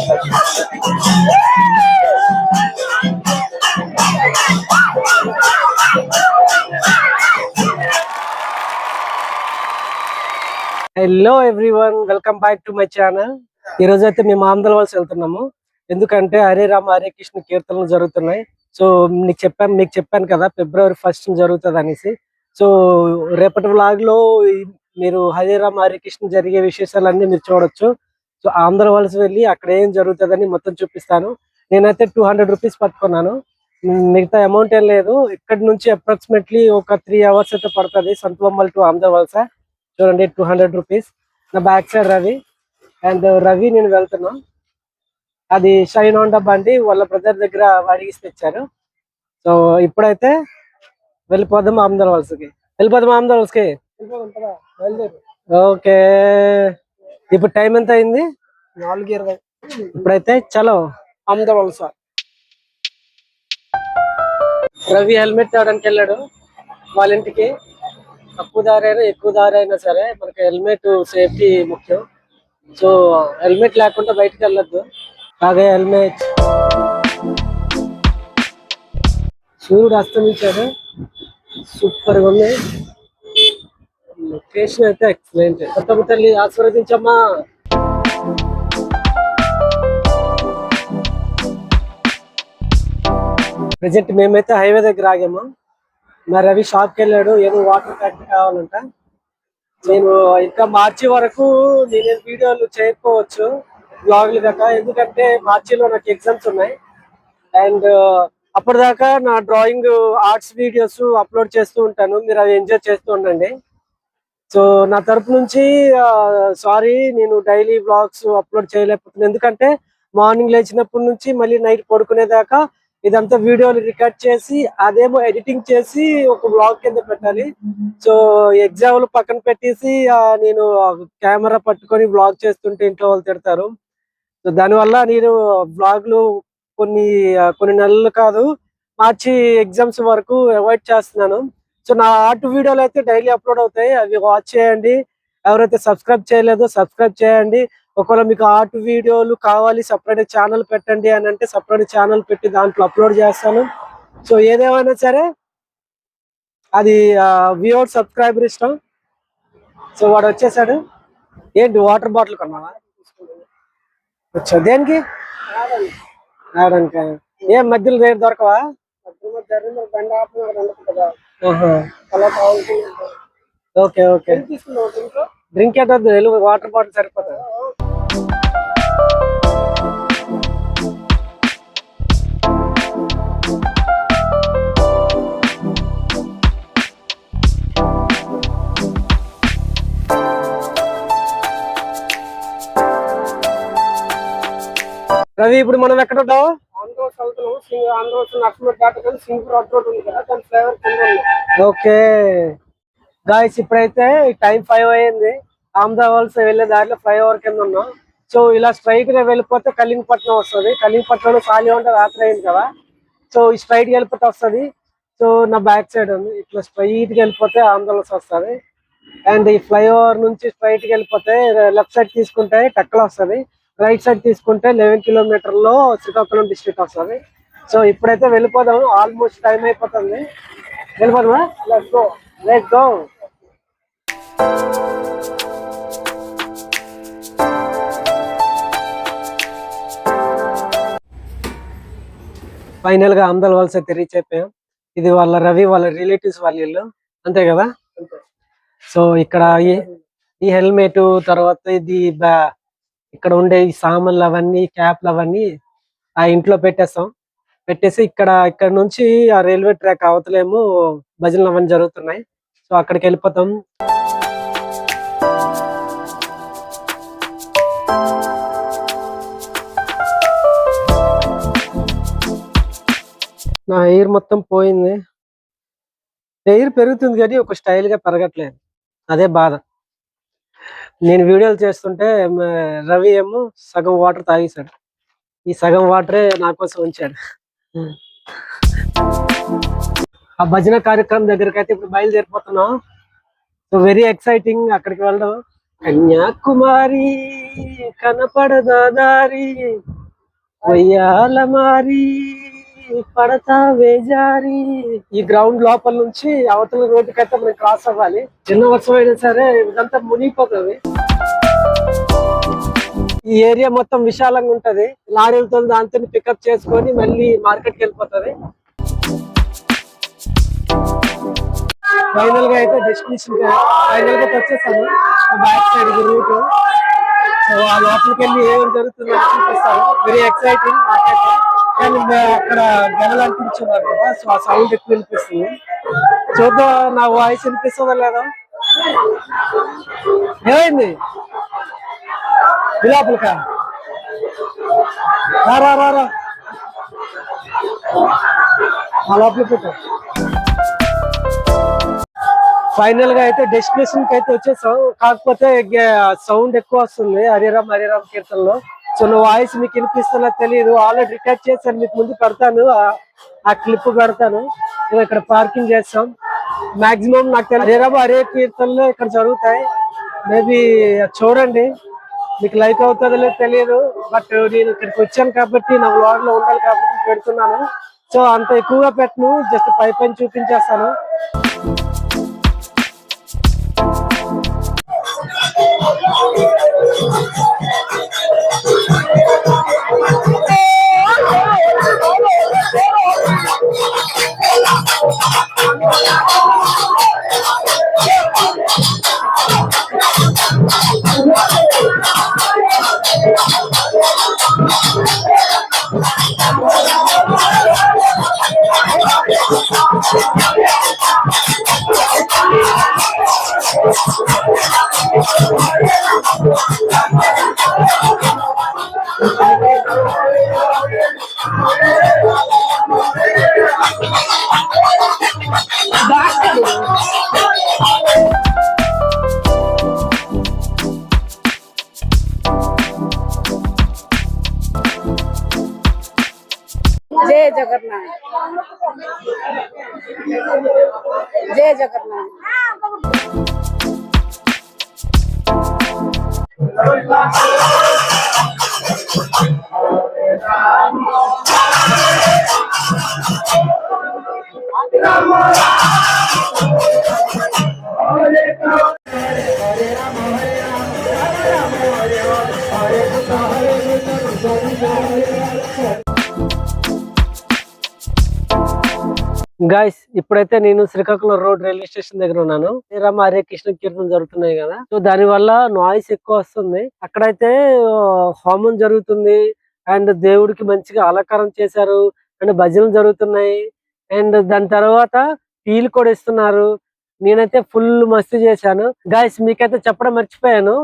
Hello everyone, welcome back to my channel. ఈ రోజు అయితే మేము ఆంధ్రవలస వెళ్తున్నాము. ఎందుకంటే హరే రామ హరే కృష్ణ కీర్తనలు జరుగుతున్నాయి. సో మీకు చెప్పాను కదా February 1st జరుగుతుంది అనేసి. సో రేపటి వ్లాగ్ లో మీరు హరే రామ హరే కృష్ణ జరిగే విశేషాలన్నీ మీరు చూడొచ్చు. సో ఆంధ్రవలస వెళ్ళి అక్కడ ఏం జరుగుతుందని మొత్తం చూపిస్తాను. నేనైతే 200 రూపీస్ పట్టుకున్నాను. మిగతా అమౌంట్ ఏం లేదు. ఇక్కడ నుంచి అప్రాక్సిమేట్లీ ఒక 3 hours అయితే పడుతుంది సంతబొమ్మల్ టు ఆంధ్రవలస. చూడండి 200 రూపీస్. నా back side Ravi and Ravi నేను వెళ్తున్నా. అది షైన్ హోండా బండి వాళ్ళ బ్రదర్ దగ్గర అడిగి తెచ్చారు. సో ఇప్పుడైతే వెళ్ళిపోదాం ఆంధ్రవలసకి. ఓకే, ఇప్పుడు టైం ఎంత అయింది? 4:20. ఇప్పుడైతే చలో ఆంధ్రవలస. రవి హెల్మెట్ తేవడానికి వెళ్ళాడు వాళ్ళ ఇంటికి. తక్కువ దారి అయినా ఎక్కువ దారి అయినా సరే మనకి హెల్మెట్ సేఫ్టీ ముఖ్యం. సో హెల్మెట్ లేకుండా బయటకు వెళ్ళొద్దు. అలాగే హెల్మెట్. సూర్యుడు అస్తమించాడు, సూపర్ గా ఉంది. లొకేషన్ అయితే ఎక్సలెంట్. కొత్త తల్లి ఆశీర్వదించమ్మా. ప్రజెంట్ మేమైతే హైవే దగ్గర ఆగాము. మరి రవి షాప్కి వెళ్ళాడు, ఏదో వాటర్ ప్యాకెట్ కావాలంట. నేను ఇంకా మార్చి వరకు నేను వీడియోలు చేయకపోవచ్చు బ్లాగ్లు దాకా, ఎందుకంటే మార్చిలో నాకు ఎగ్జామ్స్ ఉన్నాయి. అండ్ అప్పటిదాకా నా డ్రాయింగ్ ఆర్ట్స్ వీడియోస్ అప్లోడ్ చేస్తూ ఉంటాను. మీరు అవి ఎంజాయ్ చేస్తూ ఉండండి. సో నా తరపు నుంచి సారీ, నేను డైలీ బ్లాగ్స్ అప్లోడ్ చేయలేకపోతున్నాను. ఎందుకంటే మార్నింగ్ లేచినప్పటి నుంచి మళ్ళీ నైట్ పడుకునేదాకా ఇదంతా వీడియోలు రికార్డ్ చేసి అదేమో ఎడిటింగ్ చేసి ఒక బ్లాగ్ కింద పెట్టాలి. సో ఎగ్జామ్లు పక్కన పెట్టేసి నేను కెమెరా పట్టుకొని బ్లాగ్ చేస్తుంటే ఇంట్లో వాళ్ళు తిడతారు. సో దానివల్ల నేను బ్లాగ్లు కొన్ని నెలలు కాదు, మార్చి ఎగ్జామ్స్ వరకు అవాయిడ్ చేస్తున్నాను. సో నా ఆర్ట్ వీడియోలు అయితే డైలీ అప్లోడ్ అవుతాయి, అవి వాచ్ చేయండి. ఎవరైతే సబ్స్క్రైబ్ చేయలేదో సబ్స్క్రైబ్ చేయండి. ఒకవేళ మీకు ఆర్ట్ వీడియోలు కావాలి, సపరేట్ ఛానల్ పెట్టండి అని అంటే సపరేట్ ఛానల్ పెట్టి దాంట్లో అప్లోడ్ చేస్తాను. సో ఏదేమైనా సరే అది వ్యూవర్ సబ్స్క్రైబర్ ఇష్టం. సో వాడు వచ్చేసాడు. ఏంటి వాటర్ బాటిల్ కొన్నావా? వచ్చా దేనికి? రావడానికి. ఏం మధ్యలో రేటు దొరకవా? ఓకే ఓకే, డ్రింక్ ఏంటో వాటర్ బాటిల్ సరిపోతుంది. రవి, ఇప్పుడు మనం ఎక్కడ ఉంటాం? ఓకే గాయస్, ఇప్పుడైతే టైం 5 అయింది. అహ్మదాబాద్ వెళ్ళే దారిలో ఫ్లైఓవర్ కింద ఉన్నాం. సో ఇలా స్ట్రైట్ గా వెళ్ళిపోతే కలింగపట్నం వస్తుంది. కలింగపట్నంలో ఖాళీ ఉంటే రాత్రి అయింది కదా. సో ఈ స్ట్రైట్ గా వెళ్ళిపోతే వస్తుంది. సో నా బ్యాక్ సైడ్ ఉంది, ఇట్లా స్ట్రైట్ గా వెళ్ళిపోతే ఆంధ్రవలస వస్తుంది. అండ్ ఈ ఫ్లైఓవర్ నుంచి స్ట్రైట్ గా వెళ్ళిపోతే లెఫ్ట్ సైడ్ తీసుకుంటే టక్కల వస్తుంది, రైట్ సైడ్ తీసుకుంటే 11 కిలోమీటర్లో శ్రీకాకుళం డిస్ట్రిక్ట్ వస్తుంది. సో ఇప్పుడైతే వెళ్ళిపోదాం, ఆల్మోస్ట్ టైం అయిపోతుంది. వెళ్ళిపోదామా? Let's go. ఫైనల్ గా ఆంధ్రవలస అయితే రీచ్ అయిపోయాం. ఇది వాళ్ళ రవి వాళ్ళ రిలేటివ్స్ వాళ్ళ ఇల్లు, అంతే కదా. సో ఇక్కడ ఈ హెల్మెట్ తర్వాత ఇది ఇక్కడ ఉండే ఈ సామాన్లు అవన్నీ క్యాప్లు అవన్నీ ఆ ఇంట్లో పెట్టేసి ఇక్కడ నుంచి ఆ రైల్వే ట్రాక్ అవతలేమో భజనలు అవన్నీ జరుగుతున్నాయి. సో అక్కడికి వెళ్ళిపోతాం. నా హెయిర్ మొత్తం పోయింది. హెయిర్ పెరుగుతుంది కానీ ఒక స్టైల్ గా పెరగట్లేదు, అదే బాధ. నేను వీడియోలు చేస్తుంటే రవి ఏమో సగం వాటర్ తాగేశాడు. ఈ సగం వాటరే నా కోసం ఉంచాడు. ఆ భజన కార్యక్రమం దగ్గరికి అయితే ఇప్పుడు బయలుదేరిపోతున్నాం. సో వెరీ ఎక్సైటింగ్ అక్కడికి వెళ్ళడం. కన్యాకుమారి కనపడదా దారి వయ్యాల మారి పడతా వేజారి. ఈ గ్రౌండ్ లోపల నుంచి అవతల రోడ్డుకైతే మనం క్రాస్ అవ్వాలి. చిన్న వర్షం అయినా సరే ఇదంతా మునిగిపోతుంది. ఈ ఏరియా మొత్తం విశాలంగా ఉంటది. లారీలతో దాంతో పికప్ చేసుకొని మళ్ళీ మార్కెట్కి వెళ్ళిపోతుంది. ఫైనల్ గా అయితే డెస్టినేషన్ ఫైనల్ గా వచ్చేసాను. Back side route. సో ఆ లోపలికి వెళ్ళి ఏమేమి జరుగుతుందో చూపిస్తాను. వెరీ ఎక్సైటింగ్ నాకైతే. కానీ అక్కడ గెలలు అనిపించున్నారు కదా, సో ఆ సౌండ్ ఎక్కువ వినిపిస్తుంది. చూద్దాం నా వాయిస్ వినిపిస్తుందో లేదో. ఏమైంది లోపలికా? రా రా రా ఆ లోపలికి పెట్టు. ఫైనల్ గా అయితే డెస్టినేషన్ కి అయితే వచ్చేసాం. కాకపోతే సౌండ్ ఎక్కువ వస్తుంది హరిరామ్ కీర్తనలో. సో నా వాయిస్ మీకు వినిపిస్తున్నా తెలియదు. ఆల్రెడీ రికార్డ్ చేశాను, మీకు ముందు పెడతాను, ఆ క్లిప్ పెడతాను. ఇక్కడ పార్కింగ్ చేస్తాం. మాక్సిమం నాకు తెలియదు హరే కీర్తనలో ఇక్కడ జరుగుతాయి. మేబీ చూడండి, మీకు లైక్ అవుతుందో లేదో తెలియదు. బట్ నేను ఇక్కడికి వచ్చాను కాబట్టి నా వ్లాగ్ లో ఉండాలి కాబట్టి పెడుతున్నాను. సో అంత ఎక్కువగా పెట్టను, జస్ట్ పై చూపించేస్తాను. जय जगन्नाथ, जय जगन्नाथ। గైస్ ఇప్పుడైతే నేను శ్రీకాకుళం రోడ్ రైల్వే స్టేషన్ దగ్గర ఉన్నాను. హరే కృష్ణ కీర్తన జరుగుతున్నాయి కదా, సో దాని వల్ల నాయిస్ ఎక్కువ వస్తుంది. అక్కడైతే హోమం జరుగుతుంది అండ్ దేవుడికి మంచిగా అలంకారం చేశారు అండ్ భజనలు జరుగుతున్నాయి. అండ్ దాని తర్వాత టీలు కూడా ఇస్తున్నారు. నేనైతే ఫుల్ మస్తు చేశాను. గైస్ మీకైతే చెప్పడం మర్చిపోయాను,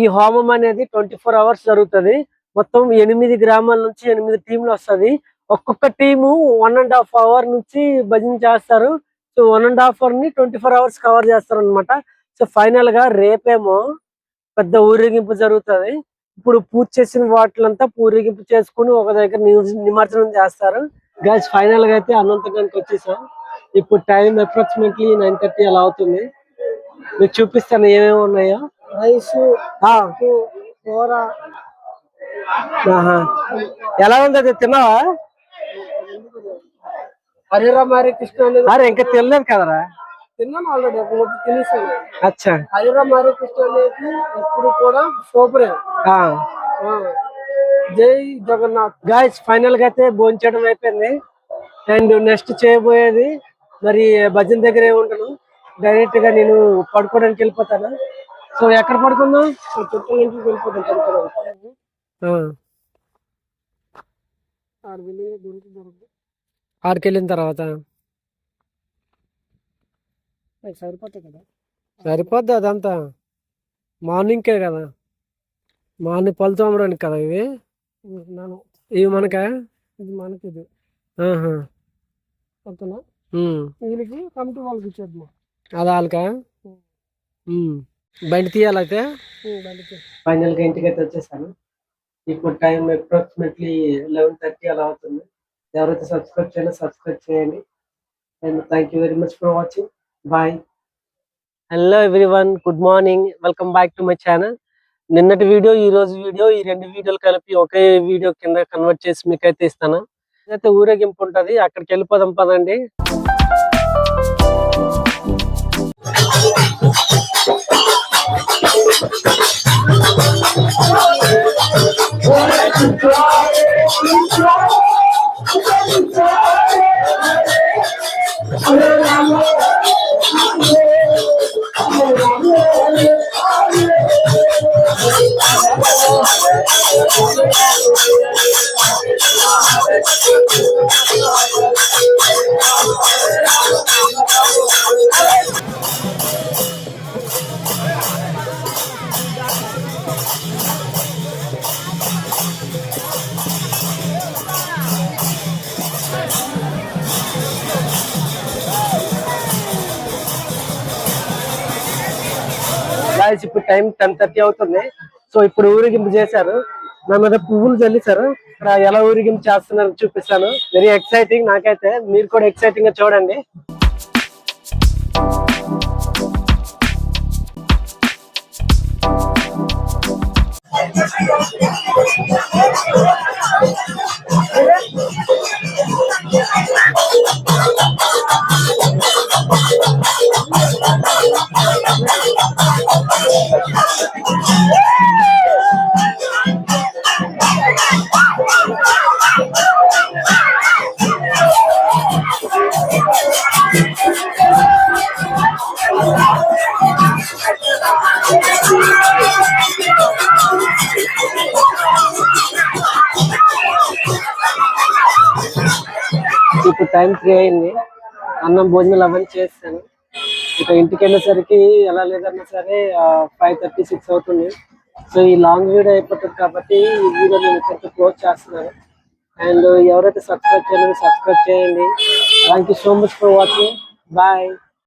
ఈ హోమం అనేది 24 hours జరుగుతుంది. మొత్తం 8 గ్రామాల నుంచి 8 టీంలు వస్తుంది. ఒక్కొక్క టీము 1.5 hour నుంచి భజన చేస్తారు. సో 1.5 hour ని 24 hours కవర్ చేస్తారు అనమాట. సో ఫైనల్ గా రేపేమో పెద్ద ఊరేగింపు జరుగుతుంది. ఇప్పుడు పూజ చేసిన వాటిలంతా ఊరేగింపు చేసుకుని ఒక దగ్గర నిమజ్జనం చేస్తారు. గైస్ ఫైనల్ గా అయితే అనంతగానికి వచ్చేసాం. ఇప్పుడు టైం అప్రాక్సిమేట్లీ 9:30 అలా అవుతుంది. మీకు చూపిస్తాను ఏమేమి ఉన్నాయో. రైస్, కూర. ఎలా ఉంది అది తిన్నావా? హరిరామ్ హరే కృష్ణ అనేది అరే ఇంకా తినలేదు కదరా? తిన్నాను ఆల్రెడీ, ఒక తినేసాను. అచ్చా, హరిరామ్ హరే కృష్ణ అనేది ఇప్పుడు కూడా సూపరే. జై జగన్నాథ్. గాయస్ ఫైనల్ గా అయితే భోంచడం అయిపోయింది. అండ్ నెక్స్ట్ చేయబోయేది మరి భజన దగ్గర ఉంటాను. డైరెక్ట్ గా నేను పడుకోవడానికి వెళ్ళిపోతాను. సో ఎక్కడ పడుకుందాం? చుట్టూ నుంచి వెళ్ళిపోతాను పడుకోవడానికి. ఆడికి వెళ్ళిన తర్వాత సరిపోతాయి కదా? సరిపోద్ది అదంతా. మార్నింగ్కే కదా, మార్నింగ్ పళ్ళు తోమడానికి కదా ఇవి. ఇవి మనకా? ఇది మనకి. ఇది ఓకేనా? వీళ్ళకి కమిటీ వాళ్ళకి ఇచ్చేద్దాం. అది వాళ్ళకా? బండి తీయాలైతే. ఫైనల్ గా ఇంటికి అయితే వచ్చేసాను. ఇప్పుడు టైం అప్రాక్సిమేట్లీ 11:30 అలా అవుతుంది. ఎవరైతే సబ్స్క్రైబ్ చేయాలో సబ్స్క్రైబ్ చేయండి. And thank you very much for watching. Bye. Hello everyone, good morning, welcome back to my channel. నిన్నటి వీడియో ఈ రోజు వీడియో ఈ రెండు వీడియోలు కలిపి ఒకే వీడియో కింద కన్వర్ట్ చేసి మీకైతే ఇస్తాను. అయితే ఊరేగింపు ఉంటది, అక్కడికి వెళ్ళిపోదాం పదండి. గాయ్స్, ఇప్పుడు టైం 10:30 అవుతుంది. సో ఇప్పుడు ఊరేగింపు చేశారు, నా మీద పువ్వులు చల్లిసారు. ఇక్కడ ఎలా ఊరేగింపు చేస్తున్నారో చూపిస్తాను. వెరీ ఎక్సైటింగ్ నాకైతే, మీరు కూడా ఎక్సైటింగ్ గా చూడండి. ఇప్పుడు టైం 3 అయింది. అన్నం భోజనాలు అవన్నీ చేస్తాను. ఇక ఇంటికి వెళ్ళేసరికి ఎలా లేదన్నా సరే 5:36 అవుతుంది. సో ఈ లాంగ్ వీడియో అయిపోతుంది కాబట్టి ఈ వీడియో నేను ఇక్కడికి క్లోజ్ చేస్తున్నాను. అండ్ ఎవరైతే సబ్స్క్రైబ్ చేయండి, సబ్స్క్రైబ్ చేయండి. Thank you so much for watching. Bye.